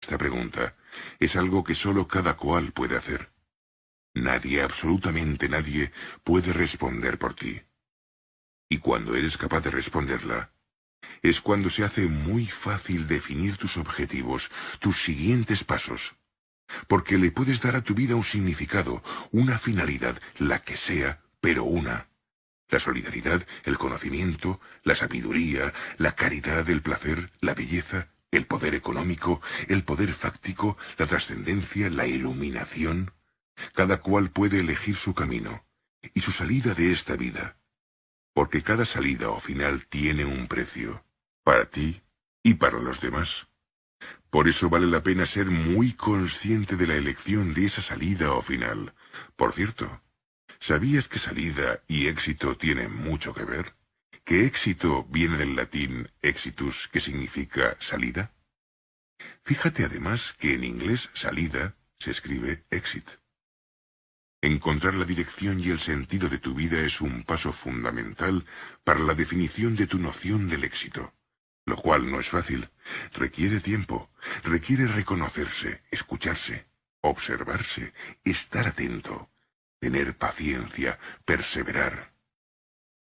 Esta pregunta es algo que solo cada cual puede hacer. Nadie, absolutamente nadie, puede responder por ti. Y cuando eres capaz de responderla, es cuando se hace muy fácil definir tus objetivos, tus siguientes pasos, porque le puedes dar a tu vida un significado, una finalidad, la que sea, pero una. La solidaridad, el conocimiento, la sabiduría, la caridad, el placer, la belleza, el poder económico, el poder fáctico, la trascendencia, la iluminación. Cada cual puede elegir su camino y su salida de esta vida, porque cada salida o final tiene un precio, para ti y para los demás. Por eso vale la pena ser muy consciente de la elección de esa salida o final. Por cierto, ¿sabías que salida y éxito tienen mucho que ver? ¿Que éxito viene del latín exitus, que significa salida? Fíjate además que en inglés salida se escribe exit. Encontrar la dirección y el sentido de tu vida es un paso fundamental para la definición de tu noción del éxito, lo cual no es fácil. Requiere tiempo, requiere reconocerse, escucharse, observarse, estar atento, tener paciencia, perseverar.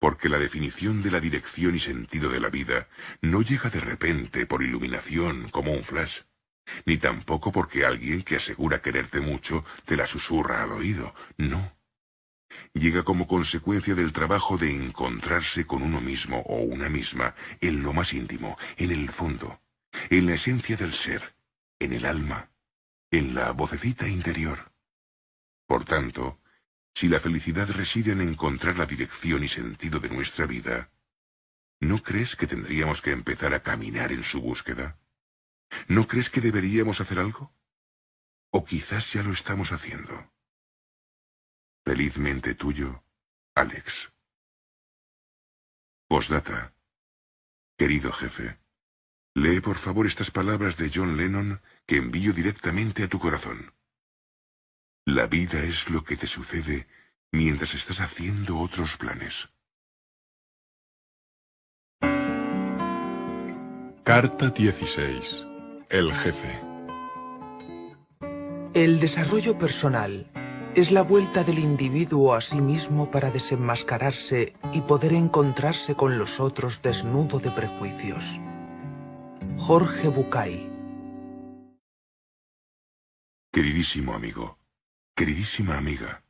Porque la definición de la dirección y sentido de la vida no llega de repente por iluminación como un flash, ni tampoco porque alguien que asegura quererte mucho te la susurra al oído, no. Llega como consecuencia del trabajo de encontrarse con uno mismo o una misma en lo más íntimo, en el fondo, en la esencia del ser, en el alma, en la vocecita interior. Por tanto, si la felicidad reside en encontrar la dirección y sentido de nuestra vida, ¿no crees que tendríamos que empezar a caminar en su búsqueda? ¿No crees que deberíamos hacer algo? ¿O quizás ya lo estamos haciendo? Felizmente tuyo, Alex. Postdata. Querido jefe, lee por favor estas palabras de John Lennon que envío directamente a tu corazón. La vida es lo que te sucede mientras estás haciendo otros planes. Carta 16. El jefe. El desarrollo personal es la vuelta del individuo a sí mismo para desenmascararse y poder encontrarse con los otros desnudo de prejuicios. Jorge Bucay. Queridísimo amigo, queridísima amiga,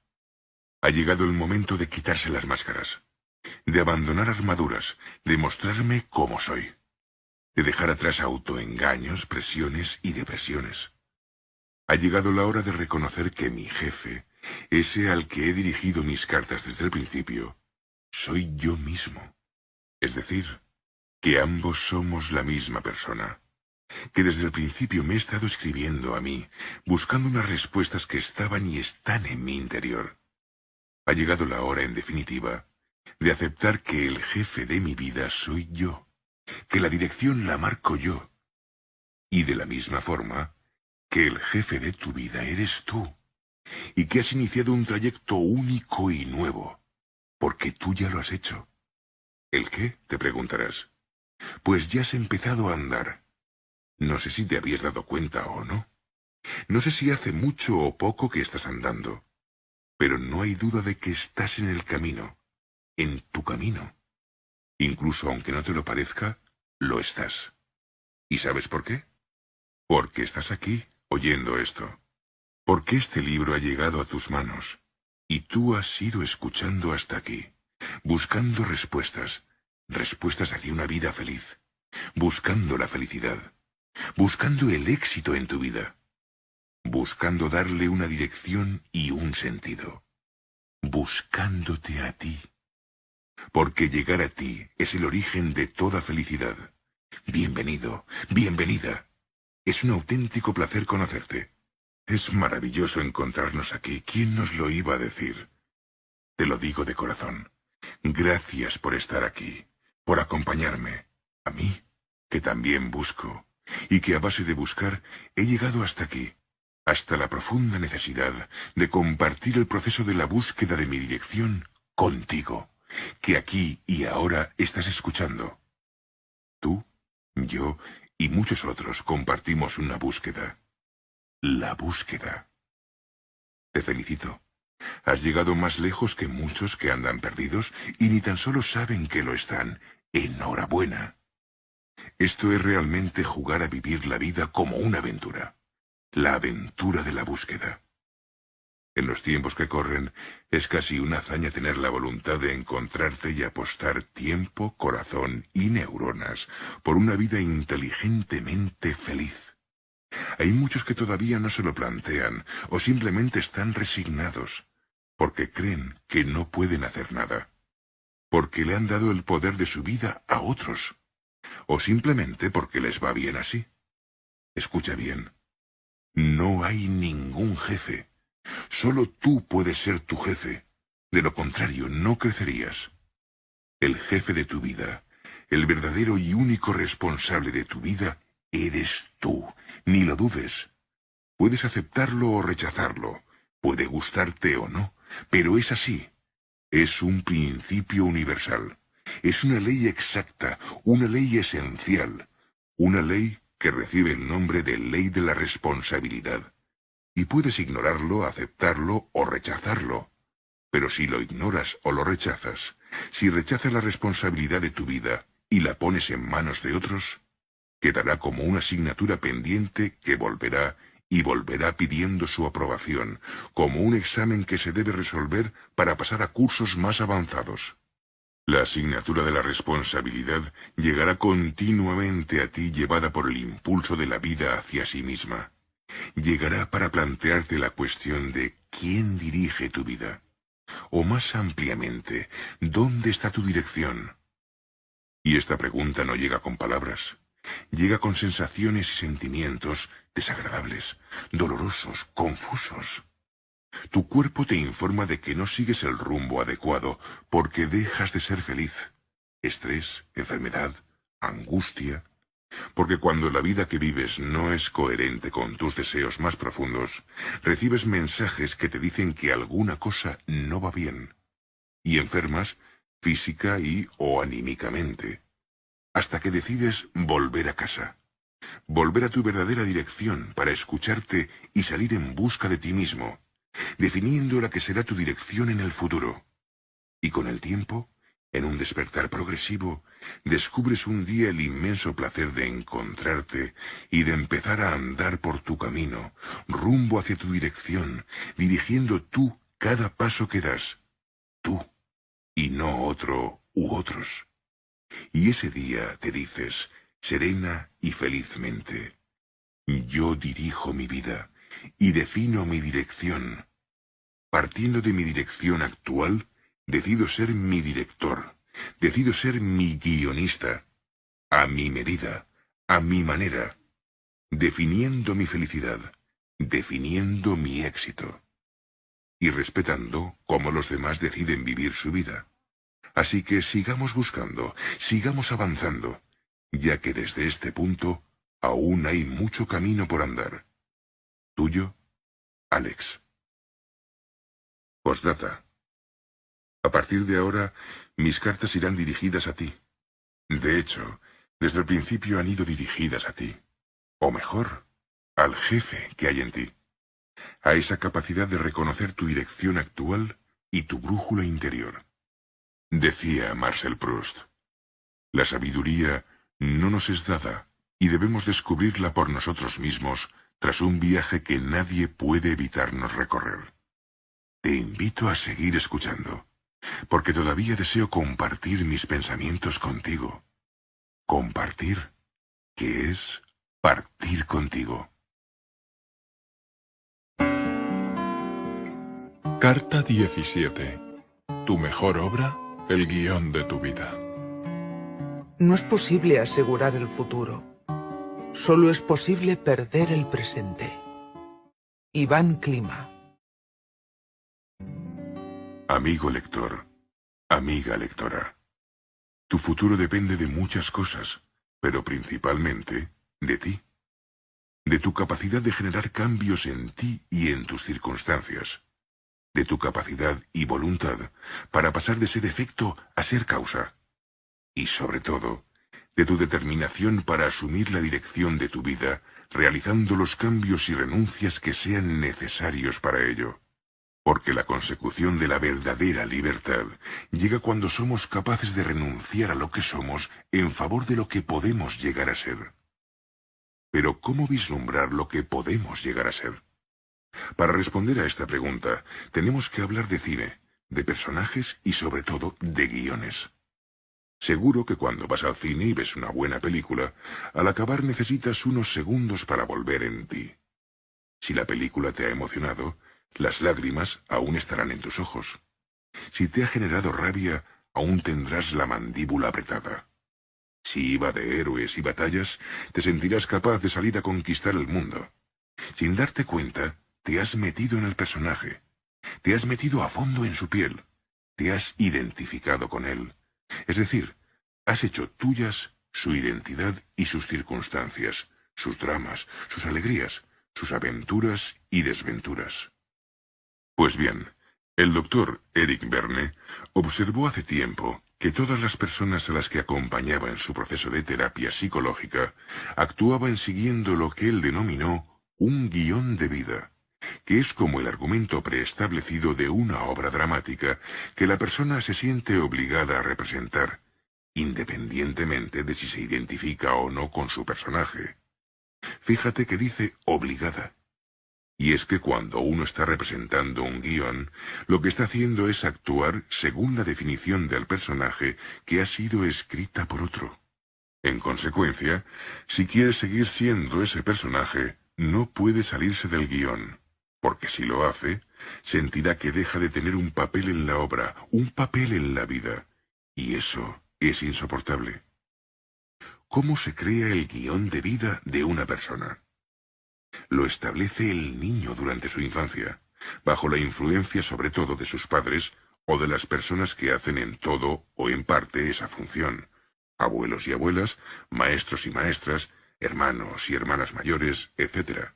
ha llegado el momento de quitarse las máscaras, de abandonar armaduras, de mostrarme cómo soy, de dejar atrás autoengaños, presiones y depresiones. Ha llegado la hora de reconocer que mi jefe, ese al que he dirigido mis cartas desde el principio, soy yo mismo. Es decir, que ambos somos la misma persona, que desde el principio me he estado escribiendo a mí, buscando unas respuestas que estaban y están en mi interior. Ha llegado la hora, en definitiva, de aceptar que el jefe de mi vida soy yo, que la dirección la marco yo, y de la misma forma, que el jefe de tu vida eres tú, y que has iniciado un trayecto único y nuevo, porque tú ya lo has hecho. ¿El qué?, te preguntarás. Pues ya has empezado a andar. No sé si te habías dado cuenta o no. No sé si hace mucho o poco que estás andando, pero no hay duda de que estás en el camino, en tu camino. Incluso aunque no te lo parezca, lo estás. ¿Y sabes por qué? Porque estás aquí, oyendo esto. Porque este libro ha llegado a tus manos, y tú has ido escuchando hasta aquí, buscando respuestas, respuestas hacia una vida feliz, buscando la felicidad, buscando el éxito en tu vida, buscando darle una dirección y un sentido, buscándote a ti. Porque llegar a ti es el origen de toda felicidad. Bienvenido, bienvenida. Es un auténtico placer conocerte. Es maravilloso encontrarnos aquí. ¿Quién nos lo iba a decir? Te lo digo de corazón. Gracias por estar aquí, por acompañarme. A mí, que también busco, y que a base de buscar he llegado hasta aquí, hasta la profunda necesidad de compartir el proceso de la búsqueda de mi dirección contigo, que aquí y ahora estás escuchando. Tú, yo y muchos otros compartimos una búsqueda. La búsqueda. Te felicito. Has llegado más lejos que muchos que andan perdidos y ni tan solo saben que lo están. Enhorabuena. Esto es realmente jugar a vivir la vida como una aventura. La aventura de la búsqueda. En los tiempos que corren, es casi una hazaña tener la voluntad de encontrarte y apostar tiempo, corazón y neuronas por una vida inteligentemente feliz. Hay muchos que todavía no se lo plantean o simplemente están resignados, porque creen que no pueden hacer nada, porque le han dado el poder de su vida a otros, o simplemente porque les va bien así. Escucha bien, no hay ningún jefe. Solo tú puedes ser tu jefe. De lo contrario, no crecerías. El jefe de tu vida, el verdadero y único responsable de tu vida, eres tú. Ni lo dudes. Puedes aceptarlo o rechazarlo. Puede gustarte o no, pero es así. Es un principio universal. Es una ley exacta, una ley esencial. Una ley que recibe el nombre de ley de la responsabilidad. Y puedes ignorarlo, aceptarlo o rechazarlo. Pero si lo ignoras o lo rechazas, si rechazas la responsabilidad de tu vida y la pones en manos de otros, quedará como una asignatura pendiente que volverá y volverá pidiendo su aprobación, como un examen que se debe resolver para pasar a cursos más avanzados. La asignatura de la responsabilidad llegará continuamente a ti llevada por el impulso de la vida hacia sí misma. Llegará para plantearte la cuestión de ¿quién dirige tu vida? O más ampliamente, ¿dónde está tu dirección? Y esta pregunta no llega con palabras. Llega con sensaciones y sentimientos desagradables, dolorosos, confusos. Tu cuerpo te informa de que no sigues el rumbo adecuado porque dejas de ser feliz. Estrés, enfermedad, angustia. Porque cuando la vida que vives no es coherente con tus deseos más profundos, recibes mensajes que te dicen que alguna cosa no va bien. Y enfermas física y o anímicamente. Hasta que decides volver a casa. Volver a tu verdadera dirección para escucharte y salir en busca de ti mismo, definiendo la que será tu dirección en el futuro. Y con el tiempo, en un despertar progresivo, descubres un día el inmenso placer de encontrarte y de empezar a andar por tu camino, rumbo hacia tu dirección, dirigiendo tú cada paso que das. Tú, y no otro u otros. Y ese día te dices, serena y felizmente, yo dirijo mi vida y defino mi dirección. Partiendo de mi dirección actual, decido ser mi director, decido ser mi guionista, a mi medida, a mi manera, definiendo mi felicidad, definiendo mi éxito, y respetando cómo los demás deciden vivir su vida. Así que sigamos buscando, sigamos avanzando, ya que desde este punto aún hay mucho camino por andar. Tuyo, Alex. Postdata. A partir de ahora, mis cartas irán dirigidas a ti. De hecho, desde el principio han ido dirigidas a ti. O mejor, al jefe que hay en ti. A esa capacidad de reconocer tu dirección actual y tu brújula interior. Decía Marcel Proust, la sabiduría no nos es dada y debemos descubrirla por nosotros mismos tras un viaje que nadie puede evitarnos recorrer. Te invito a seguir escuchando, porque todavía deseo compartir mis pensamientos contigo. Compartir, que es partir contigo. Carta 17. Tu mejor obra, el guión de tu vida. No es posible asegurar el futuro. Solo es posible perder el presente. Iván Klima. Amigo lector, amiga lectora. Tu futuro depende de muchas cosas, pero principalmente de ti. De tu capacidad de generar cambios en ti y en tus circunstancias. De tu capacidad y voluntad para pasar de ser efecto a ser causa. Y sobre todo, de tu determinación para asumir la dirección de tu vida, realizando los cambios y renuncias que sean necesarios para ello. Porque la consecución de la verdadera libertad llega cuando somos capaces de renunciar a lo que somos en favor de lo que podemos llegar a ser. Pero ¿cómo vislumbrar lo que podemos llegar a ser? Para responder a esta pregunta, tenemos que hablar de cine, de personajes y sobre todo de guiones. Seguro que cuando vas al cine y ves una buena película, al acabar necesitas unos segundos para volver en ti. Si la película te ha emocionado, las lágrimas aún estarán en tus ojos. Si te ha generado rabia, aún tendrás la mandíbula apretada. Si iba de héroes y batallas, te sentirás capaz de salir a conquistar el mundo. Sin darte cuenta, te has metido en el personaje. Te has metido a fondo en su piel. Te has identificado con él. Es decir, has hecho tuyas su identidad y sus circunstancias, sus dramas, sus alegrías, sus aventuras y desventuras. Pues bien, el doctor Eric Berne observó hace tiempo que todas las personas a las que acompañaba en su proceso de terapia psicológica actuaban siguiendo lo que él denominó un guión de vida, que es como el argumento preestablecido de una obra dramática que la persona se siente obligada a representar, independientemente de si se identifica o no con su personaje. Fíjate que dice obligada. Y es que cuando uno está representando un guión, lo que está haciendo es actuar según la definición del personaje que ha sido escrita por otro. En consecuencia, si quiere seguir siendo ese personaje, no puede salirse del guión, porque si lo hace, sentirá que deja de tener un papel en la obra, un papel en la vida, y eso es insoportable. ¿Cómo se crea el guión de vida de una persona? Lo establece el niño durante su infancia, bajo la influencia sobre todo de sus padres o de las personas que hacen en todo o en parte esa función, abuelos y abuelas, maestros y maestras, hermanos y hermanas mayores, etc.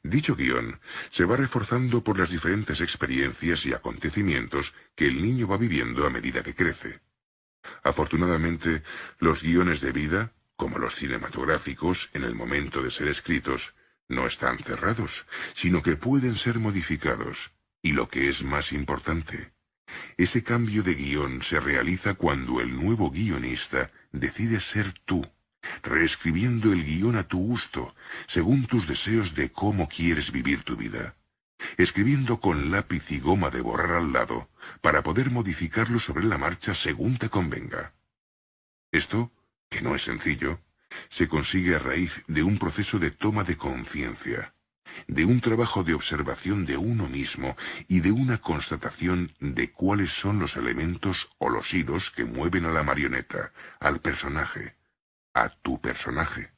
Dicho guión se va reforzando por las diferentes experiencias y acontecimientos que el niño va viviendo a medida que crece. Afortunadamente, los guiones de vida, como los cinematográficos en el momento de ser escritos, no están cerrados, sino que pueden ser modificados, y lo que es más importante, ese cambio de guión se realiza cuando el nuevo guionista decide ser tú, reescribiendo el guión a tu gusto, según tus deseos de cómo quieres vivir tu vida, escribiendo con lápiz y goma de borrar al lado, para poder modificarlo sobre la marcha según te convenga. Esto, que no es sencillo, se consigue a raíz de un proceso de toma de conciencia, de un trabajo de observación de uno mismo y de una constatación de cuáles son los elementos o los hilos que mueven a la marioneta, al personaje, a tu personaje.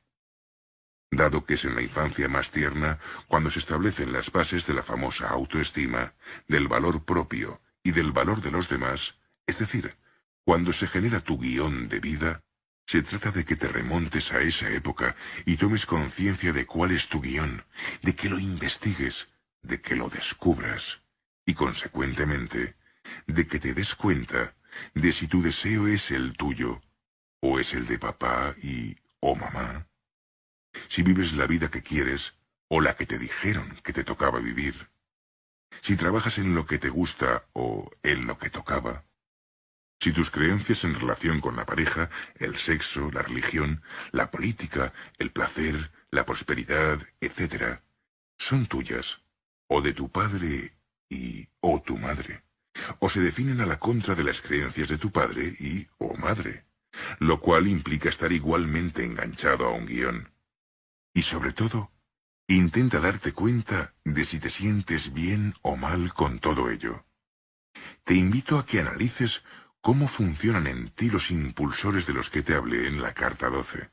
Dado que es en la infancia más tierna cuando se establecen las bases de la famosa autoestima, del valor propio y del valor de los demás, es decir, cuando se genera tu guión de vida, se trata de que te remontes a esa época y tomes conciencia de cuál es tu guión, de que lo investigues, de que lo descubras, y consecuentemente, de que te des cuenta de si tu deseo es el tuyo, o es el de papá o mamá. Si vives la vida que quieres, o la que te dijeron que te tocaba vivir. Si trabajas en lo que te gusta, o en lo que tocaba. Si tus creencias en relación con la pareja, el sexo, la religión, la política, el placer, la prosperidad, etc., son tuyas, o de tu padre o tu madre, o se definen a la contra de las creencias de tu padre o madre, lo cual implica estar igualmente enganchado a un guión. Y sobre todo, intenta darte cuenta de si te sientes bien o mal con todo ello. Te invito a que analices cómo funcionan en ti los impulsores de los que te hablé en la carta 12.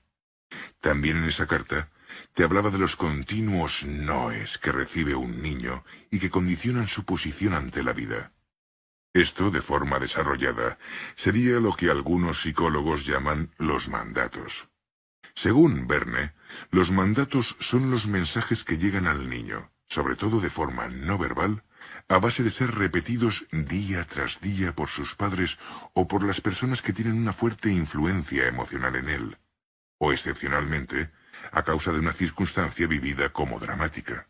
También en esa carta te hablaba de los continuos noes que recibe un niño y que condicionan su posición ante la vida. Esto, de forma desarrollada, sería lo que algunos psicólogos llaman los mandatos. Según Berne, los mandatos son los mensajes que llegan al niño, sobre todo de forma no verbal, a base de ser repetidos día tras día por sus padres o por las personas que tienen una fuerte influencia emocional en él, o excepcionalmente, a causa de una circunstancia vivida como dramática.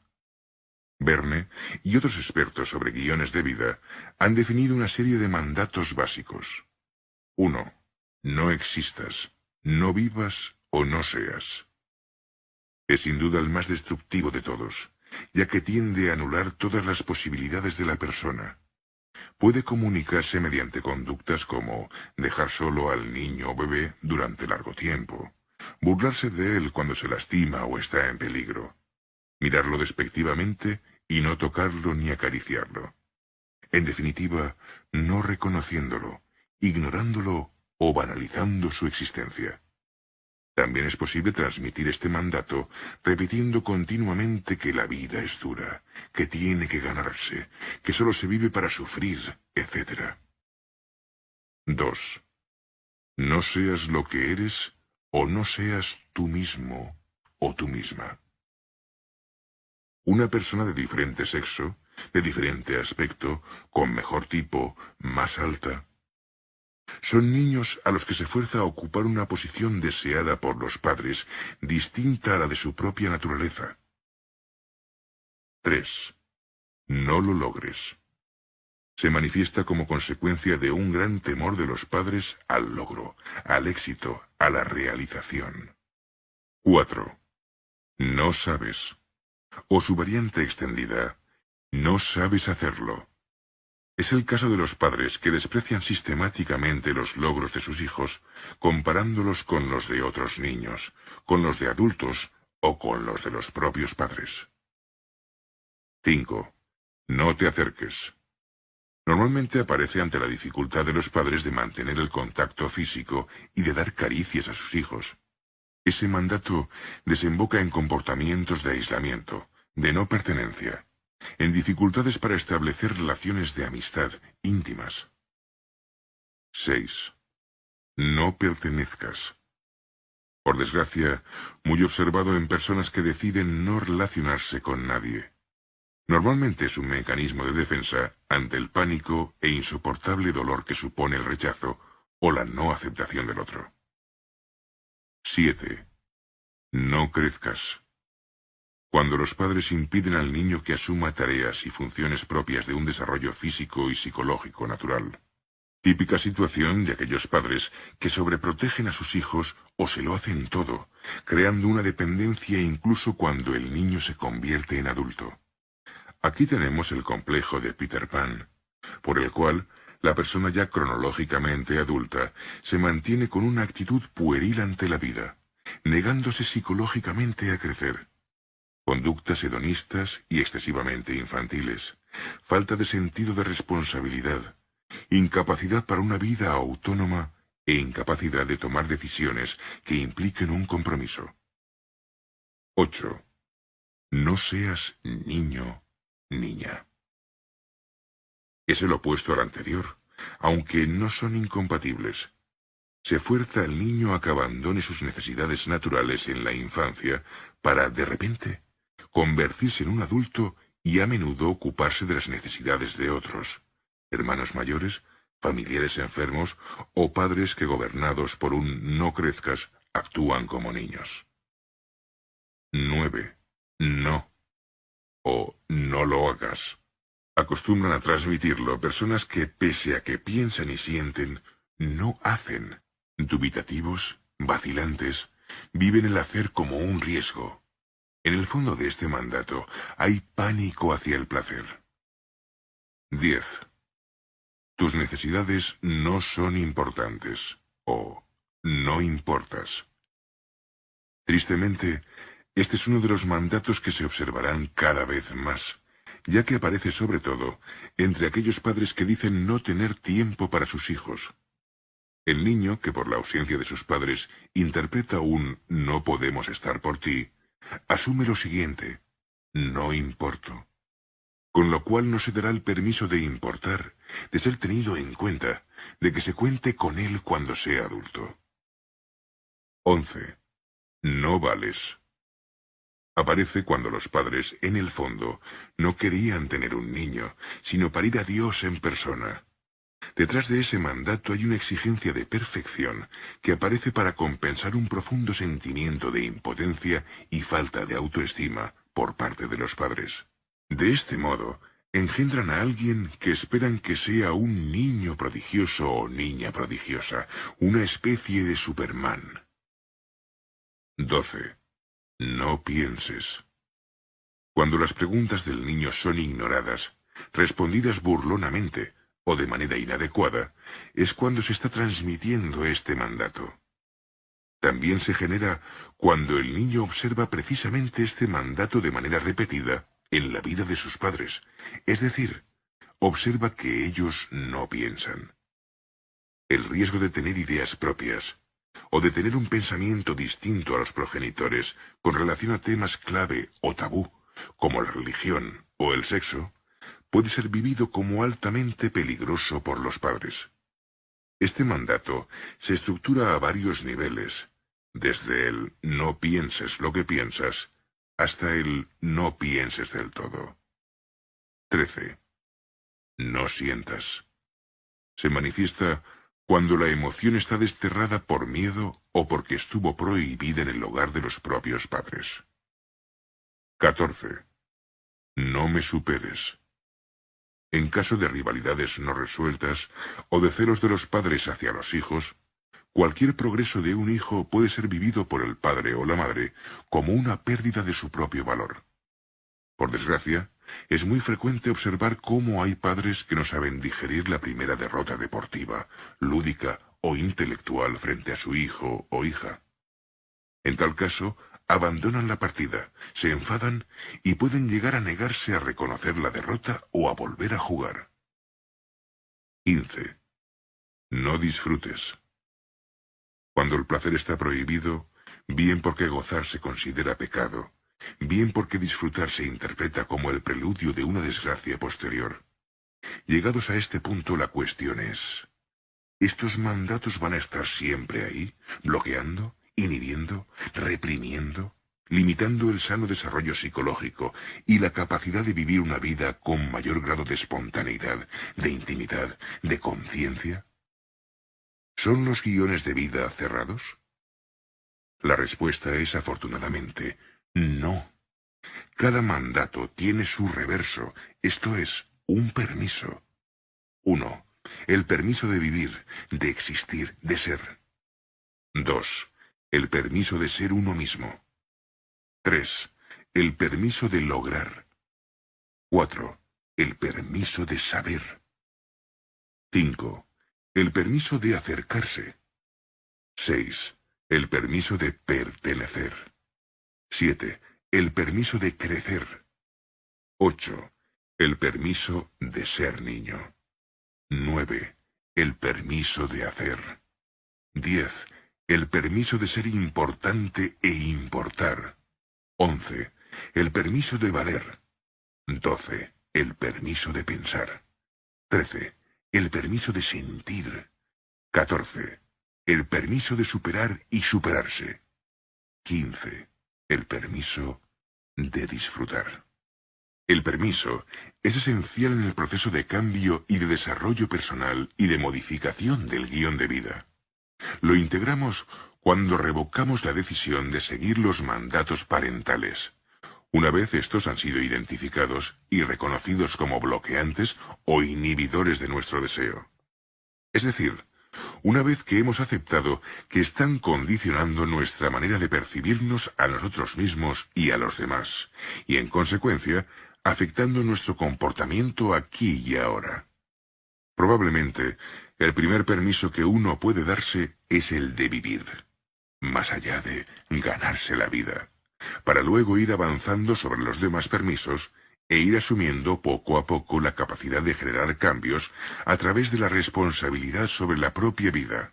Verne y otros expertos sobre guiones de vida han definido una serie de mandatos básicos. 1. No existas, no vivas o no seas. Es sin duda el más destructivo de todos, ya que tiende a anular todas las posibilidades de la persona. Puede comunicarse mediante conductas como dejar solo al niño o bebé durante largo tiempo, burlarse de él cuando se lastima o está en peligro, mirarlo despectivamente y no tocarlo ni acariciarlo. En definitiva, no reconociéndolo, ignorándolo o banalizando su existencia. También es posible transmitir este mandato repitiendo continuamente que la vida es dura, que tiene que ganarse, que solo se vive para sufrir, etc. 2. No seas lo que eres o no seas tú mismo o tú misma. Una persona de diferente sexo, de diferente aspecto, con mejor tipo, más alta. Son niños a los que se fuerza a ocupar una posición deseada por los padres, distinta a la de su propia naturaleza. 3. No lo logres. Se manifiesta como consecuencia de un gran temor de los padres al logro, al éxito, a la realización. 4. No sabes. O su variante extendida, no sabes hacerlo. Es el caso de los padres que desprecian sistemáticamente los logros de sus hijos, comparándolos con los de otros niños, con los de adultos o con los de los propios padres. 5. No te acerques. Normalmente aparece ante la dificultad de los padres de mantener el contacto físico y de dar caricias a sus hijos. Ese mandato desemboca en comportamientos de aislamiento, de no pertenencia, en dificultades para establecer relaciones de amistad íntimas. 6. No pertenezcas. Por desgracia, muy observado en personas que deciden no relacionarse con nadie. Normalmente es un mecanismo de defensa ante el pánico e insoportable dolor que supone el rechazo o la no aceptación del otro. 7. No crezcas. Cuando los padres impiden al niño que asuma tareas y funciones propias de un desarrollo físico y psicológico natural. Típica situación de aquellos padres que sobreprotegen a sus hijos o se lo hacen todo, creando una dependencia incluso cuando el niño se convierte en adulto. Aquí tenemos el complejo de Peter Pan, por el cual la persona ya cronológicamente adulta se mantiene con una actitud pueril ante la vida, negándose psicológicamente a crecer. Conductas hedonistas y excesivamente infantiles, falta de sentido de responsabilidad, incapacidad para una vida autónoma e incapacidad de tomar decisiones que impliquen un compromiso. 8. No seas niño, niña. Es el opuesto al anterior, aunque no son incompatibles. Se fuerza al niño a que abandone sus necesidades naturales en la infancia para, de repente, convertirse en un adulto y a menudo ocuparse de las necesidades de otros, hermanos mayores, familiares enfermos o padres que, gobernados por un no crezcas, actúan como niños. 9. No. O no lo hagas. Acostumbran a transmitirlo personas que, pese a que piensan y sienten, no hacen. Dubitativos, vacilantes, viven el hacer como un riesgo. En el fondo de este mandato hay pánico hacia el placer. 10. Tus necesidades no son importantes, o no importas. Tristemente, este es uno de los mandatos que se observarán cada vez más, ya que aparece sobre todo entre aquellos padres que dicen no tener tiempo para sus hijos. El niño, que por la ausencia de sus padres interpreta un no podemos estar por ti, asume lo siguiente: no importo. Con lo cual no se dará el permiso de importar, de ser tenido en cuenta, de que se cuente con él cuando sea adulto. 11. No vales. Aparece cuando los padres, en el fondo, no querían tener un niño, sino parir a Dios en persona. Detrás de ese mandato hay una exigencia de perfección que aparece para compensar un profundo sentimiento de impotencia y falta de autoestima por parte de los padres. De este modo, engendran a alguien que esperan que sea un niño prodigioso o niña prodigiosa, una especie de Superman. 12. No pienses. Cuando las preguntas del niño son ignoradas, respondidas burlonamente o de manera inadecuada, es cuando se está transmitiendo este mandato. También se genera cuando el niño observa precisamente este mandato de manera repetida en la vida de sus padres, es decir, observa que ellos no piensan. El riesgo de tener ideas propias, o de tener un pensamiento distinto a los progenitores con relación a temas clave o tabú, como la religión o el sexo, puede ser vivido como altamente peligroso por los padres. Este mandato se estructura a varios niveles, desde el no pienses lo que piensas hasta el no pienses del todo. 13. No sientas. Se manifiesta cuando la emoción está desterrada por miedo o porque estuvo prohibida en el hogar de los propios padres. 14. No me superes. En caso de rivalidades no resueltas o de celos de los padres hacia los hijos, cualquier progreso de un hijo puede ser vivido por el padre o la madre como una pérdida de su propio valor. Por desgracia, es muy frecuente observar cómo hay padres que no saben digerir la primera derrota deportiva, lúdica o intelectual frente a su hijo o hija. En tal caso, abandonan la partida, se enfadan y pueden llegar a negarse a reconocer la derrota o a volver a jugar. 15. No disfrutes. Cuando el placer está prohibido, bien porque gozar se considera pecado, bien porque disfrutar se interpreta como el preludio de una desgracia posterior. Llegados a este punto, la cuestión es: ¿estos mandatos van a estar siempre ahí, bloqueando, inhibiendo, reprimiendo, limitando el sano desarrollo psicológico y la capacidad de vivir una vida con mayor grado de espontaneidad, de intimidad, de conciencia? ¿Son los guiones de vida cerrados? La respuesta es, afortunadamente, no. Cada mandato tiene su reverso, esto es, un permiso. 1. El permiso de vivir, de existir, de ser. 2. El permiso de ser uno mismo. 3. El permiso de lograr. 4. El permiso de saber. 5. El permiso de acercarse. 6. El permiso de pertenecer. 7. El permiso de crecer. 8. El permiso de ser niño. 9. El permiso de hacer. 10. El permiso de ser importante e importar. 11. El permiso de valer. 12. El permiso de pensar. 13. El permiso de sentir. 14. El permiso de superar y superarse. 15. El permiso de disfrutar. El permiso es esencial en el proceso de cambio y de desarrollo personal y de modificación del guión de vida. Lo integramos cuando revocamos la decisión de seguir los mandatos parentales, una vez estos han sido identificados y reconocidos como bloqueantes o inhibidores de nuestro deseo. Es decir, una vez que hemos aceptado que están condicionando nuestra manera de percibirnos a nosotros mismos y a los demás, y en consecuencia, afectando nuestro comportamiento aquí y ahora. Probablemente, el primer permiso que uno puede darse es el de vivir, más allá de ganarse la vida, para luego ir avanzando sobre los demás permisos e ir asumiendo poco a poco la capacidad de generar cambios a través de la responsabilidad sobre la propia vida.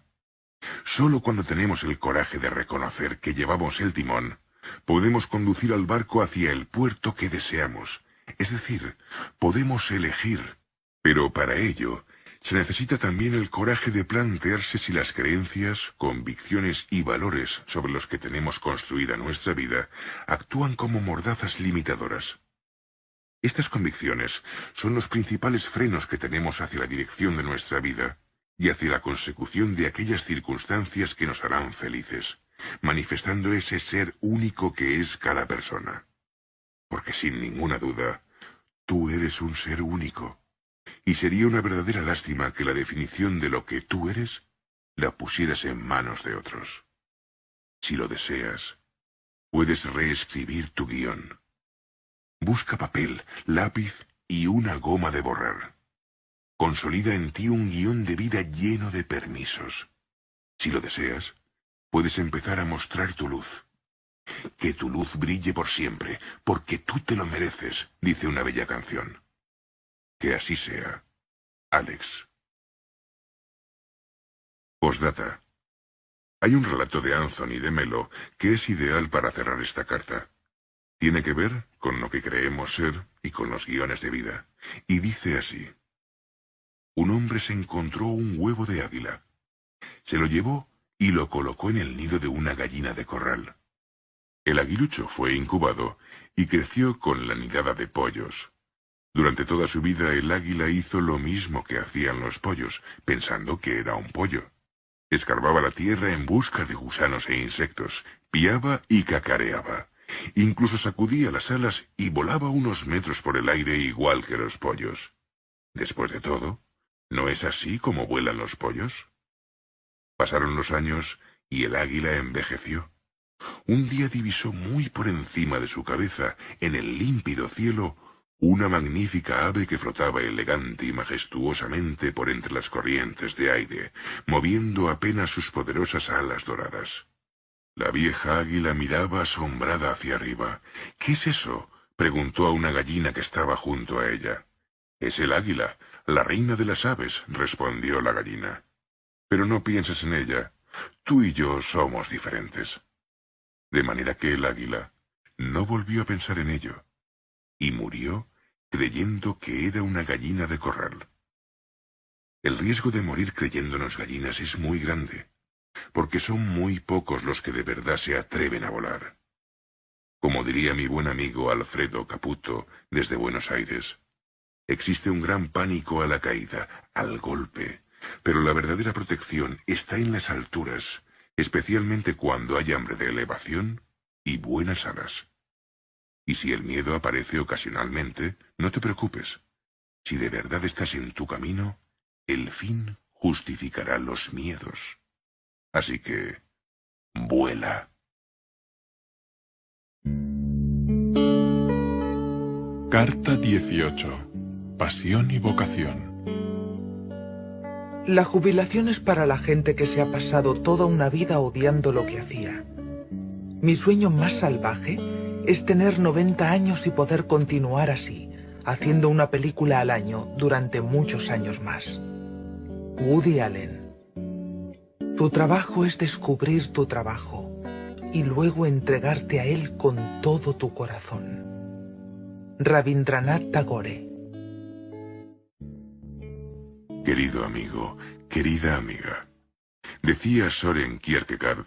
Solo cuando tenemos el coraje de reconocer que llevamos el timón, podemos conducir al barco hacia el puerto que deseamos, es decir, podemos elegir, pero para ello se necesita también el coraje de plantearse si las creencias, convicciones y valores sobre los que tenemos construida nuestra vida actúan como mordazas limitadoras. Estas convicciones son los principales frenos que tenemos hacia la dirección de nuestra vida y hacia la consecución de aquellas circunstancias que nos harán felices, manifestando ese ser único que es cada persona. Porque sin ninguna duda, tú eres un ser único. Y sería una verdadera lástima que la definición de lo que tú eres la pusieras en manos de otros. Si lo deseas, puedes reescribir tu guión. Busca papel, lápiz y una goma de borrar. Consolida en ti un guión de vida lleno de permisos. Si lo deseas, puedes empezar a mostrar tu luz. Que tu luz brille por siempre, porque tú te lo mereces, dice una bella canción. Que así sea, Alex. Postdata. Hay un relato de Anthony de Melo que es ideal para cerrar esta carta. Tiene que ver con lo que creemos ser y con los guiones de vida. Y dice así. Un hombre se encontró un huevo de águila. Se lo llevó y lo colocó en el nido de una gallina de corral. El aguilucho fue incubado y creció con la nidada de pollos. Durante toda su vida el águila hizo lo mismo que hacían los pollos, pensando que era un pollo. Escarbaba la tierra en busca de gusanos e insectos, piaba y cacareaba. Incluso sacudía las alas y volaba unos metros por el aire igual que los pollos. Después de todo, ¿no es así como vuelan los pollos? Pasaron los años y el águila envejeció. Un día divisó muy por encima de su cabeza, en el límpido cielo, una magnífica ave que flotaba elegante y majestuosamente por entre las corrientes de aire, moviendo apenas sus poderosas alas doradas. La vieja águila miraba asombrada hacia arriba. «¿Qué es eso?», preguntó a una gallina que estaba junto a ella. «Es el águila, la reina de las aves», respondió la gallina. «Pero no pienses en ella. Tú y yo somos diferentes». De manera que el águila no volvió a pensar en ello, y murió creyendo que era una gallina de corral. El riesgo de morir creyéndonos gallinas es muy grande, porque son muy pocos los que de verdad se atreven a volar. Como diría mi buen amigo Alfredo Caputo desde Buenos Aires, existe un gran pánico a la caída, al golpe, pero la verdadera protección está en las alturas, especialmente cuando hay hambre de elevación y buenas alas. Y si el miedo aparece ocasionalmente, no te preocupes. Si de verdad estás en tu camino, el fin justificará los miedos. Así que, vuela. Carta 18. Pasión y vocación. La jubilación es para la gente que se ha pasado toda una vida odiando lo que hacía. Mi sueño más salvaje es tener 90 años y poder continuar así, haciendo una película al año durante muchos años más. Woody Allen. Tu trabajo es descubrir tu trabajo y luego entregarte a él con todo tu corazón. Rabindranath Tagore. Querido amigo, querida amiga, decía Søren Kierkegaard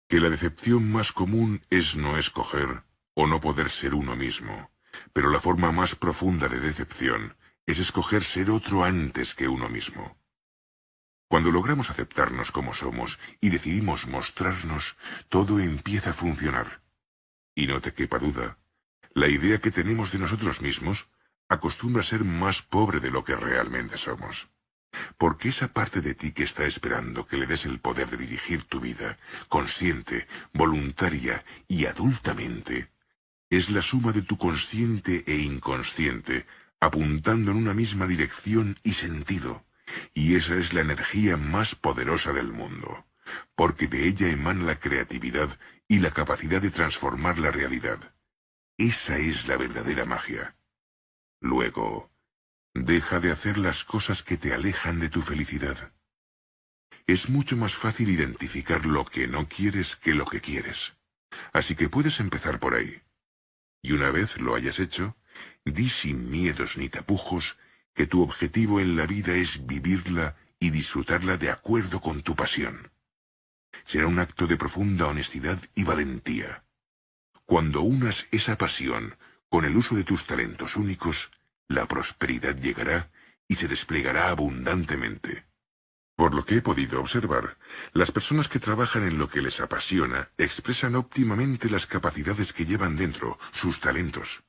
que la decepción más común es no escoger o no poder ser uno mismo, pero la forma más profunda de decepción es escoger ser otro antes que uno mismo. Cuando logramos aceptarnos como somos y decidimos mostrarnos, todo empieza a funcionar. Y no te quepa duda, la idea que tenemos de nosotros mismos acostumbra a ser más pobre de lo que realmente somos. Porque esa parte de ti que está esperando que le des el poder de dirigir tu vida, consciente, voluntaria y adultamente, es la suma de tu consciente e inconsciente, apuntando en una misma dirección y sentido, y esa es la energía más poderosa del mundo, porque de ella emana la creatividad y la capacidad de transformar la realidad. Esa es la verdadera magia. Luego, deja de hacer las cosas que te alejan de tu felicidad. Es mucho más fácil identificar lo que no quieres que lo que quieres. Así que puedes empezar por ahí. Y una vez lo hayas hecho, di sin miedos ni tapujos que tu objetivo en la vida es vivirla y disfrutarla de acuerdo con tu pasión. Será un acto de profunda honestidad y valentía. Cuando unas esa pasión con el uso de tus talentos únicos, la prosperidad llegará y se desplegará abundantemente. Por lo que he podido observar, las personas que trabajan en lo que les apasiona expresan óptimamente las capacidades que llevan dentro, sus talentos.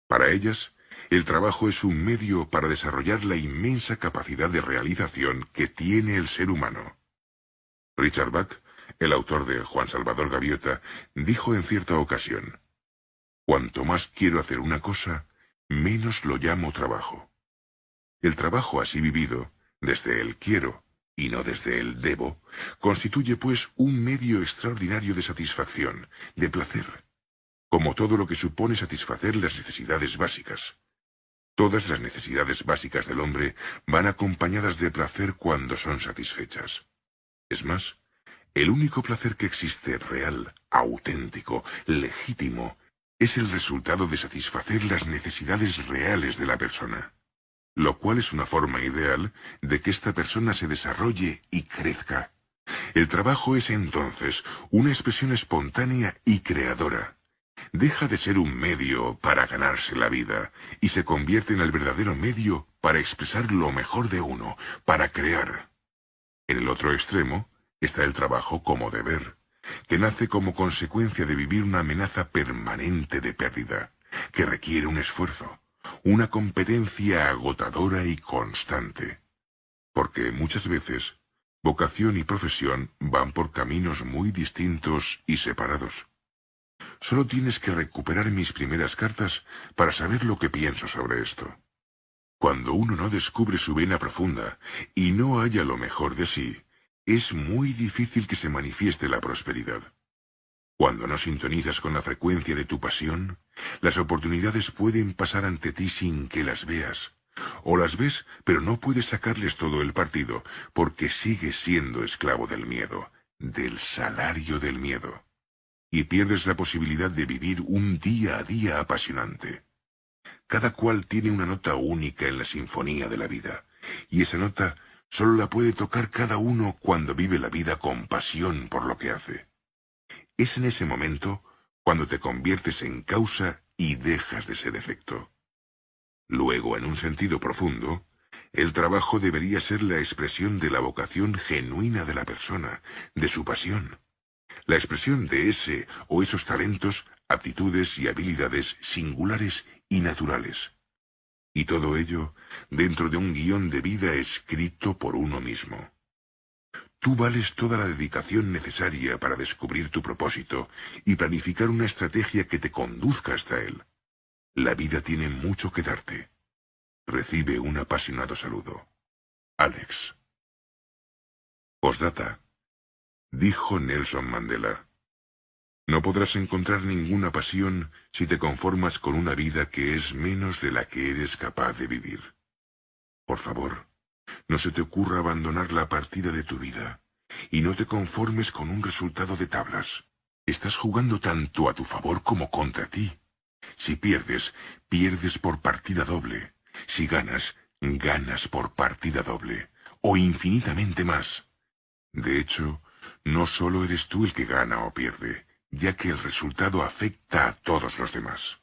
Para ellas, el trabajo es un medio para desarrollar la inmensa capacidad de realización que tiene el ser humano. Richard Bach, el autor de Juan Salvador Gaviota, dijo en cierta ocasión: «Cuanto más quiero hacer una cosa, menos lo llamo trabajo». El trabajo así vivido, desde el quiero, y no desde el debo, constituye pues un medio extraordinario de satisfacción, de placer, como todo lo que supone satisfacer las necesidades básicas. Todas las necesidades básicas del hombre van acompañadas de placer cuando son satisfechas. Es más, el único placer que existe real, auténtico, legítimo, es el resultado de satisfacer las necesidades reales de la persona, lo cual es una forma ideal de que esta persona se desarrolle y crezca. El trabajo es entonces una expresión espontánea y creadora. Deja de ser un medio para ganarse la vida y se convierte en el verdadero medio para expresar lo mejor de uno, para crear. En el otro extremo está el trabajo como deber, que nace como consecuencia de vivir una amenaza permanente de pérdida, que requiere un esfuerzo, una competencia agotadora y constante. Porque muchas veces, vocación y profesión van por caminos muy distintos y separados. Solo tienes que recuperar mis primeras cartas para saber lo que pienso sobre esto. Cuando uno no descubre su vena profunda y no halla lo mejor de sí, es muy difícil que se manifieste la prosperidad. Cuando no sintonizas con la frecuencia de tu pasión, las oportunidades pueden pasar ante ti sin que las veas. O las ves, pero no puedes sacarles todo el partido, porque sigues siendo esclavo del miedo, del salario del miedo. Y pierdes la posibilidad de vivir un día a día apasionante. Cada cual tiene una nota única en la sinfonía de la vida, y esa nota solo la puede tocar cada uno cuando vive la vida con pasión por lo que hace. Es en ese momento cuando te conviertes en causa y dejas de ser efecto. Luego, en un sentido profundo, el trabajo debería ser la expresión de la vocación genuina de la persona, de su pasión. La expresión de ese o esos talentos, aptitudes y habilidades singulares y naturales. Y todo ello dentro de un guión de vida escrito por uno mismo. Tú vales toda la dedicación necesaria para descubrir tu propósito y planificar una estrategia que te conduzca hasta él. La vida tiene mucho que darte. Recibe un apasionado saludo. Alex. Postdata. Dijo Nelson Mandela: no podrás encontrar ninguna pasión si te conformas con una vida que es menos de la que eres capaz de vivir. Por favor, no se te ocurra abandonar la partida de tu vida, y no te conformes con un resultado de tablas. Estás jugando tanto a tu favor como contra ti. Si pierdes, pierdes por partida doble. Si ganas, ganas por partida doble, o infinitamente más. De hecho, no solo eres tú el que gana o pierde, ya que el resultado afecta a todos los demás.